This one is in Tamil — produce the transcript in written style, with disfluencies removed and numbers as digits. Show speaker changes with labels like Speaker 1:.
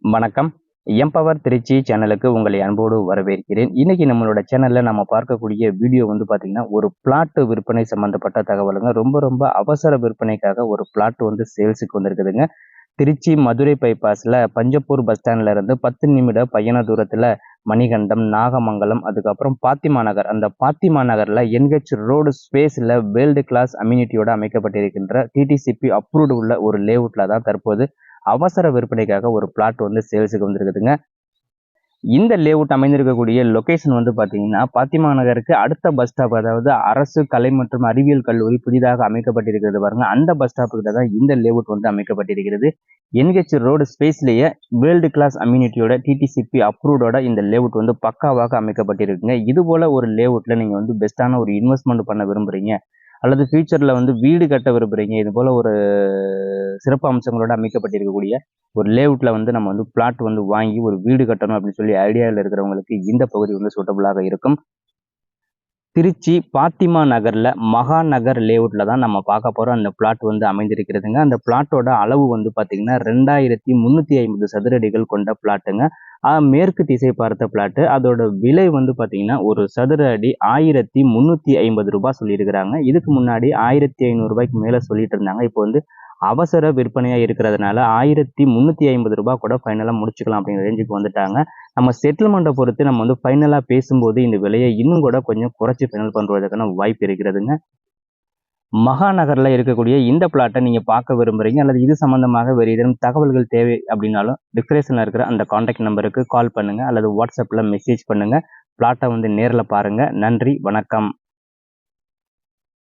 Speaker 1: வணக்கம். எம்பவர் திருச்சி சேனலுக்கு உங்களை அன்போடு வரவேற்கிறேன். இன்னைக்கு நம்மளோட சேனல்ல நம்ம பார்க்கக்கூடிய வீடியோ வந்து பார்த்தீங்கன்னா, ஒரு பிளாட் விற்பனை சம்பந்தப்பட்ட தகவலுங்க. ரொம்ப அவசர விற்பனைக்காக ஒரு பிளாட் வந்து சேல்ஸுக்கு வந்திருக்குதுங்க. திருச்சி மதுரை பைபாஸ்ல பஞ்சப்பூர் பஸ் ஸ்டாண்ட்ல இருந்து 10 நிமிட பயண தூரத்துல மணிகண்டம், நாகமங்கலம், அதுக்கப்புறம் பாத்திமா நகர். அந்த பாத்திமா நகர்ல என்ஹெச் ரோடு ஸ்பேஸ்ல வேர்ல்டு கிளாஸ் அம்யூனிட்டியோட அமைக்கப்பட்டிருக்கின்ற டிடிசிபி அப்ரூவ்டு உள்ள ஒரு லேஅவுட்ல தான் தற்போது அவசர விற்பனைக்காக ஒரு பிளாட் வந்து சேல்ஸுக்கு வந்திருக்குதுங்க. இந்த லேஅவுட் அமைந்திருக்கக்கூடிய லொகேஷன் வந்து பார்த்தீங்கன்னா, பாத்திமா நகருக்கு அடுத்த பஸ் ஸ்டாப், அதாவது அரசு கலை மற்றும் அறிவியல் கல்லூரி புதிதாக அமைக்கப்பட்டிருக்கிறது பாருங்க. அந்த பஸ் ஸ்டாப் கிட்ட தான் இந்த லேஅவுட் வந்து அமைக்கப்பட்டிருக்கிறது. என்ஹெச் ரோடு ஸ்பேஸ்லேயே வேர்ல்டு கிளாஸ் அம்யூனிட்டியோட டிடிசிபி அப்ரூவ்டோட இந்த லேஅவுட் வந்து பக்காவாக அமைக்கப்பட்டிருக்குங்க. இது போல ஒரு லேஅவுட்ல நீங்க வந்து பெஸ்ட்டான ஒரு இன்வெஸ்ட்மெண்ட் பண்ண விரும்புறீங்க, அல்லது ஃபியூச்சர்ல வந்து வீடு கட்ட விரும்புறீங்க, இது போல ஒரு சிறப்பு அம்சங்களோட அமைக்கப்பட்டிருக்கக்கூடிய ஒரு லேஅவுட்ல வந்து நம்ம வந்து பிளாட் வந்து வாங்கி ஒரு வீடு கட்டணும் அப்படின்னு சொல்லி ஐடியாவில் இருக்கிறவங்களுக்கு இந்த பகுதி வந்து சூட்டபிளாக இருக்கும். திருச்சி பாத்திமா நகர்ல மகா நகர் லேஅவுட்ல தான் நம்ம பார்க்க போறோம். அந்த பிளாட் வந்து அமைந்திருக்கிறதுங்க. அந்த பிளாட்டோட அளவு வந்து பாத்தீங்கன்னா 2350 சதுர அடிகள் கொண்ட பிளாட்டுங்க. மேற்கு திசை பார்த்த பிளாட்டு. அதோட விலை வந்து பாத்தீங்கன்னா ஒரு சதுர அடி 1350 ரூபாய் சொல்லியிருக்கிறாங்க. இதுக்கு முன்னாடி 1500 ரூபாய்க்கு மேல சொல்லிட்டு இருந்தாங்க. இப்போ வந்து அவசர விற்பனையா இருக்கிறதுனால 1350 ரூபாய் கூட ஃபைனலா முடிச்சுக்கலாம் அப்படிங்கிற ரேஞ்சுக்கு வந்துட்டாங்க. நம்ம செட்டில்மெண்ட்டை பொறுத்து நம்ம வந்து ஃபைனலா பேசும்போது இந்த விலையை இன்னும் கூட கொஞ்சம் குறைச்சி ஃபைனல் பண்றதுக்கான வாய்ப்பு இருக்கிறதுங்க. மகாநகர்ல இருக்கக்கூடிய இந்த பிளாட்டை நீங்க பார்க்க விரும்புறீங்க, அல்லது இது சம்பந்தமாக வேறு ஏதேனும் தகவல்கள் தேவை அப்படின்னாலும் டிஸ்கிரிப்ஷன்ல இருக்கிற அந்த கான்டாக்ட் நம்பருக்கு கால் பண்ணுங்க, அல்லது வாட்ஸ்அப்ல மெசேஜ் பண்ணுங்க. பிளாட்டை வந்து நேரில் பாருங்க. நன்றி, வணக்கம்.